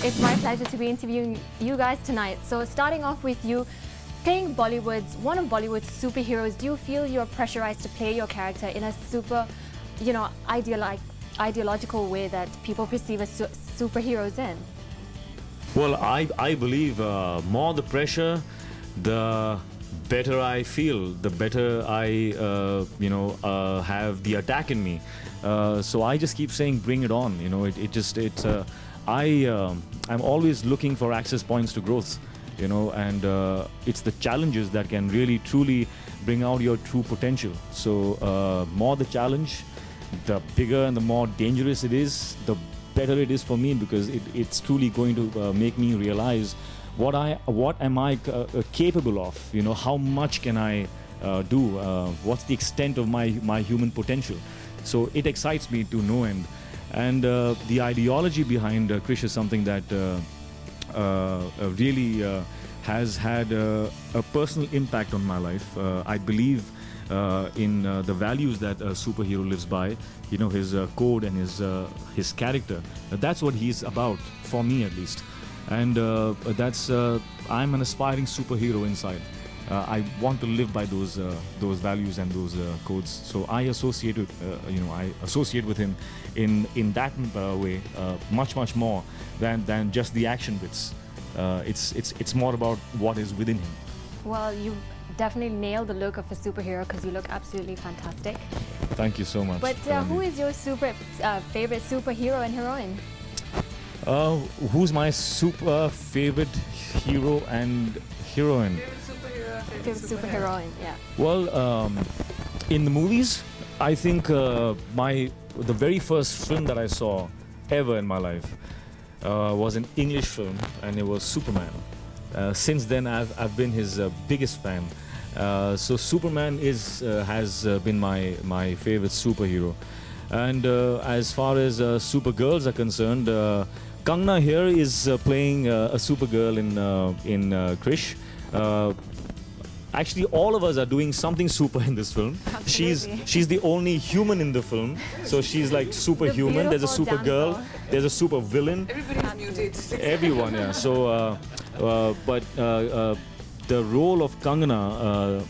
It's my pleasure to be interviewing you guys tonight. So starting off with you, playing one of Bollywood's superheroes, do you feel you're pressurized to play your character in a super, ideological way that people perceive as superheroes in? Well, I believe more the pressure, the better I feel, the better I, have the attack in me. So I just keep saying, bring it on. I'm always looking for access points to growth, and it's the challenges that can really, truly bring out your true potential. So more the challenge, the bigger and the more dangerous it is, the better it is for me, because it's truly going to make me realize what am I capable of, how much can I do, what's the extent of my human potential. So it excites me to no end. And the ideology behind Krrish is something that really has had a personal impact on my life. I believe in the values that a superhero lives by, his code and his character. That's what he's about, for me at least. And I'm an aspiring superhero inside. I want to live by those values and those codes. So I associate with him in that way, much more than just the action bits. It's more about what is within him. Well, you've definitely nailed the look of a superhero because you look absolutely fantastic. Thank you so much. But who is your favorite superhero and heroine? Who's my super favorite hero and heroine? Favorite superheroine, yeah. Well, in the movies, I think the very first film that I saw ever in my life was an English film, and it was Superman. Since then, I've been his biggest fan. So Superman has been my favorite superhero. And as far as Supergirls are concerned, Kangna here is playing a Supergirl in Krrish. Actually, all of us are doing something super in this film. Absolutely. She's the only human in the film, so she's like superhuman. There's a Supergirl, there's a super villain. Everybody's mutated. Everyone, yeah. So, but the role of Kangana,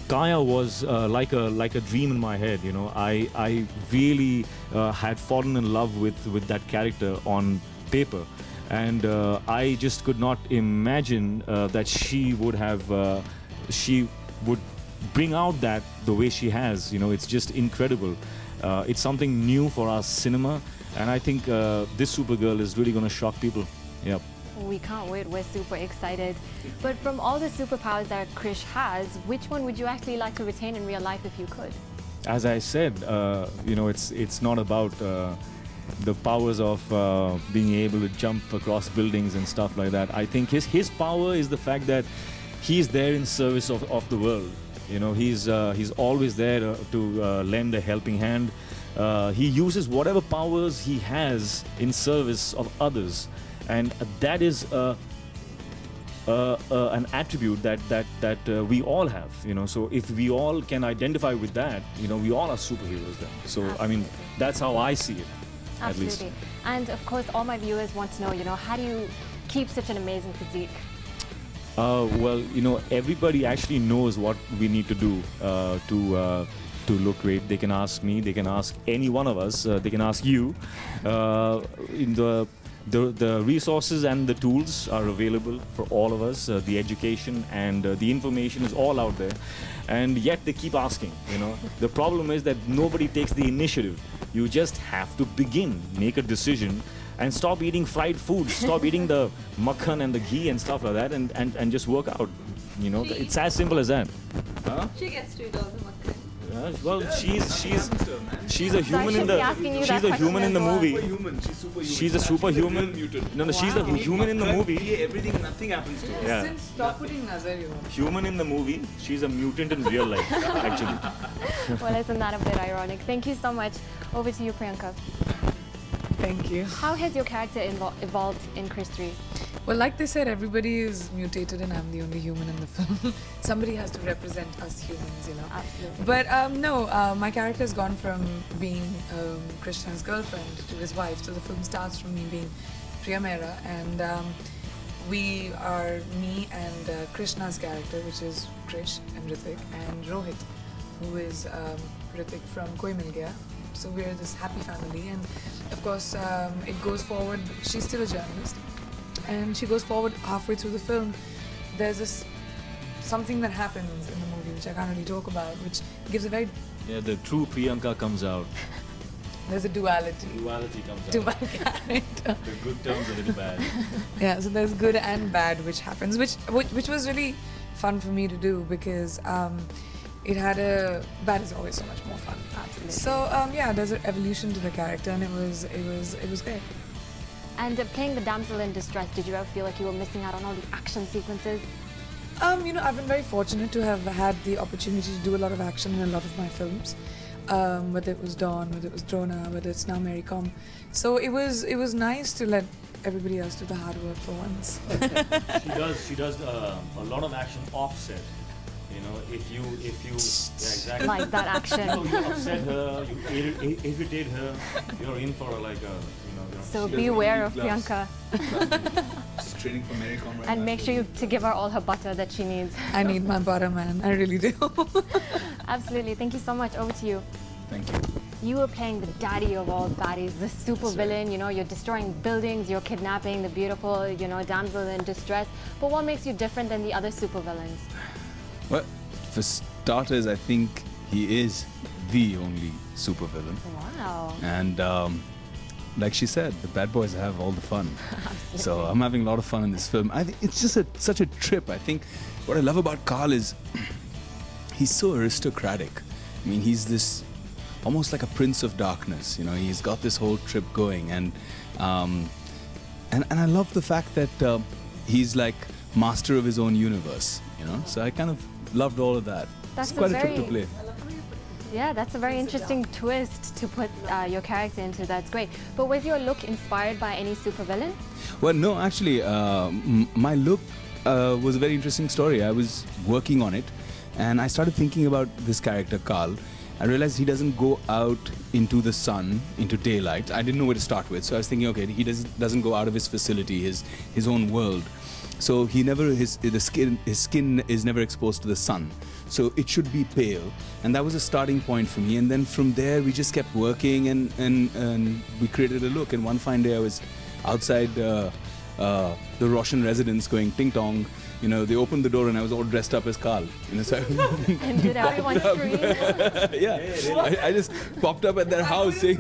Kaya was like a dream in my head. I really had fallen in love with that character on paper, and I just could not imagine that she would bring out that the way she has. It's just incredible. It's something new for our cinema, and I think this Supergirl is really going to shock people. Yep. We can't wait. We're super excited. But from all the superpowers that Krrish has, which one would you actually like to retain in real life if you could? As I said, it's not about the powers of being able to jump across buildings and stuff like that. I think his power is the fact that he's there in service of the world. He's always there to lend a helping hand. He uses whatever powers he has in service of others, and that is an attribute that we all have. So if we all can identify with that, we all are superheroes then. So Absolutely. I mean, that's how I see it. At least. Absolutely. And of course, all my viewers want to know, how do you keep such an amazing physique? Well, everybody actually knows what we need to do to look great. They can ask me, they can ask any one of us, they can ask you. The resources and the tools are available for all of us. The education and the information is all out there, and yet they keep asking. The problem is that nobody takes the initiative. You just have to begin, make a decision, and stop eating fried food. Stop eating the makhan and the ghee and stuff like that, and just work out. It's as simple as that. Huh? She gets to eat all the makhan. Well, she's a human in the movie. Superhuman. She's superhuman. She's a superhuman. Mutant. No, she's a human in the movie. Everything, nothing happens to her. Yeah. Listen, stop putting nazar, Human in the movie. She's a mutant in real life, actually. Well, isn't that a bit ironic? Thank you so much. Over to you, Priyanka. Thank you. How has your character evolved in Krrish 3? Well, like they said, everybody is mutated and I'm the only human in the film. Somebody has to represent us humans, Absolutely. But my character has gone from being Krishna's girlfriend to his wife. So the film starts from me being Priya Mehra, and we are me and Krishna's character, which is Krrish and Hrithik, and Rohit, who is Hrithik from Koi Mil Gaya. So we're this happy family, and of course it goes forward. She's still a journalist, and she goes forward halfway through the film. There's this something that happens in the movie which I can't really talk about, which gives a very The true Priyanka comes out. there's a duality Duality comes to out. my character. The good turns a little bad. Yeah, so there's good and bad which happens, which was really fun for me to do because it had a bad is always so much more fun. Absolutely. So yeah, there's an evolution to the character, and it was great. And playing the damsel in distress, did you ever feel like you were missing out on all the action sequences? You know, I've been very fortunate to have had the opportunity to do a lot of action in a lot of my films. Whether it was Dawn, whether it was Drona, whether it's now Mary Com. So it was nice to let everybody else do the hard work for once. She does a lot of action offset. You know, if you yeah, exactly. Like that action. You upset her, you irritate her, you're in for like a, So She beware doesn't of need Priyanka She's training for Mary Com right and now. make sure you to give her all her butter that she needs. I need my butter, man. I really do. Absolutely. Thank you so much. Over to you. Thank you. You were playing the daddy of all baddies, the super villain. You know, you're destroying buildings, you're kidnapping the beautiful, damsel in distress. But what makes you different than the other super villains? Well, for starters, I think he is the only supervillain. Wow. And like she said, the bad boys have all the fun. So I'm having a lot of fun in this film. I think it's just such a trip. I think what I love about Carl is he's so aristocratic. I mean, he's this almost like a prince of darkness. You know, he's got this whole trip going, and I love the fact that he's like master of his own universe. You know, so I kind of loved all of that. That's It's quite a a trip to very- play. Yeah, that's a very interesting twist to put your character into. That's great. But was your look inspired by any supervillain? Well, no, actually, my look was a very interesting story. I was working on it, and I started thinking about this character, Carl. I realized he doesn't go out into the sun, into daylight. I didn't know where to start with, so I was thinking, okay, he doesn't go out of his facility, his own world. So his skin is never exposed to the sun. So it should be pale, and that was a starting point for me. And then from there, we just kept working, and we created a look. And one fine day, I was outside the Roshan residence going ting tong. You know, they opened the door, and I was all dressed up as Carl. You know, so And did everyone scream? yeah, I just popped up at their house saying,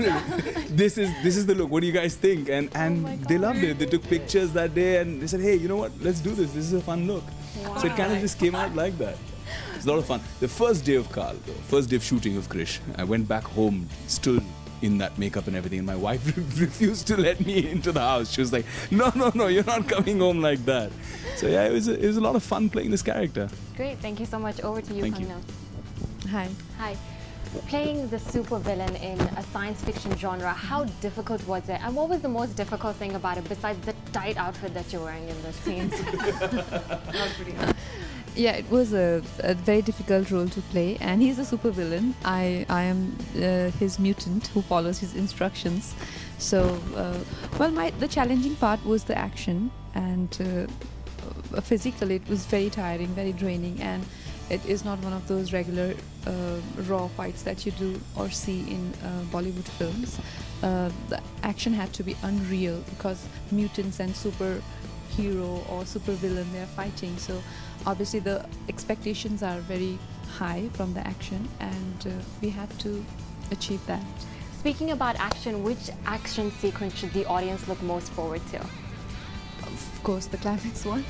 "This is the look. What do you guys think?" And they loved it. They took pictures that day, and they said, "Hey, you know what? Let's do this. This is a fun look." So it kind of just came out like that. It's a lot of fun. The first day of Carl, first day of shooting of Krrish, I went back home still in that makeup and everything, and my wife refused to let me into the house. She was like, no, you're not coming home like that. So yeah, it was a lot of fun playing this character. Great. Thank you so much. Over to you, Thank you. Kangna. Hi. Hi. Playing the supervillain in a science fiction genre, how difficult was it? And what was the most difficult thing about it besides the tight outfit that you're wearing in the scenes? That was pretty hard. Yeah, it was a very difficult role to play, and he's a supervillain. I am his mutant who follows his instructions. So, the challenging part was the action, and physically it was very tiring, very draining, and it is not one of those regular raw fights that you do or see in Bollywood films. The action had to be unreal because mutants and superhero or supervillain, they are fighting. So obviously the expectations are very high from the action, and we had to achieve that. Speaking about action, which action sequence should the audience look most forward to? Of course, the climax one.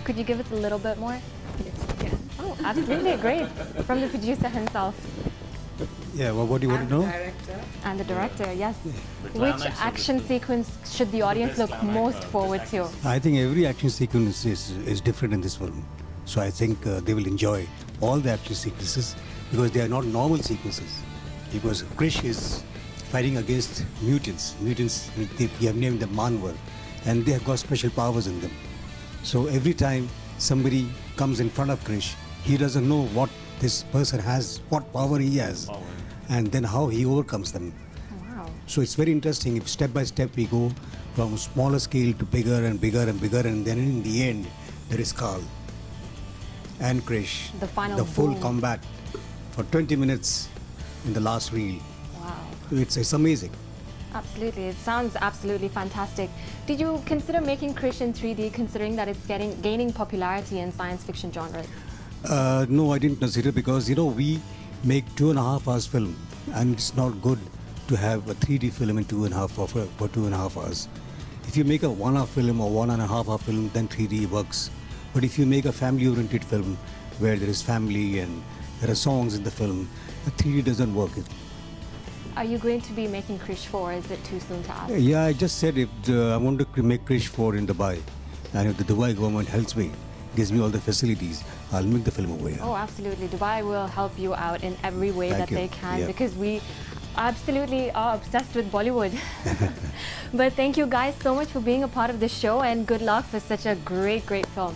Could you give us a little bit more? Yes, yeah. Oh, absolutely. Great. From the producer himself Yeah, well, what do you want to know? Director. and the director, yes. Which climax of the action film. sequence should the audience look most forward to? I think every action sequence is different in this film. So I think they will enjoy all the action sequences because they are not normal sequences. Because Krrish is fighting against mutants. Mutants, we have named them Manwar, and they have got special powers in them. So every time somebody comes in front of Krrish, he doesn't know what this person has, what power he has, and then how he overcomes them. Wow. So it's very interesting if step by step we go from smaller scale to bigger and bigger and bigger, and then in the end there is Carl and Krrish. The final the full boom. combat for 20 minutes in the last reel. Wow. It's amazing. Absolutely. It sounds absolutely fantastic. Did you consider making Krrish in 3D, considering that it's gaining popularity in science fiction genres? No, I didn't consider, because we make 2.5 hours film, and it's not good to have a 3D film in 2.5 hours. If you make a 1 hour film or 1.5 hour film, then 3D works. But if you make a family-oriented film where there is family and there are songs in the film, 3D doesn't work. Are you going to be making Krrish 4? Is it too soon to ask? Yeah, I just said if I want to make Krrish 4 in Dubai, and if the Dubai government helps me, gives me all the facilities, I'll make the film over here. Oh, absolutely. Dubai will help you out in every way Thank that you. they can, Yeah. because we absolutely are obsessed with Bollywood. But thank you guys so much for being a part of the show, and good luck for such a great film.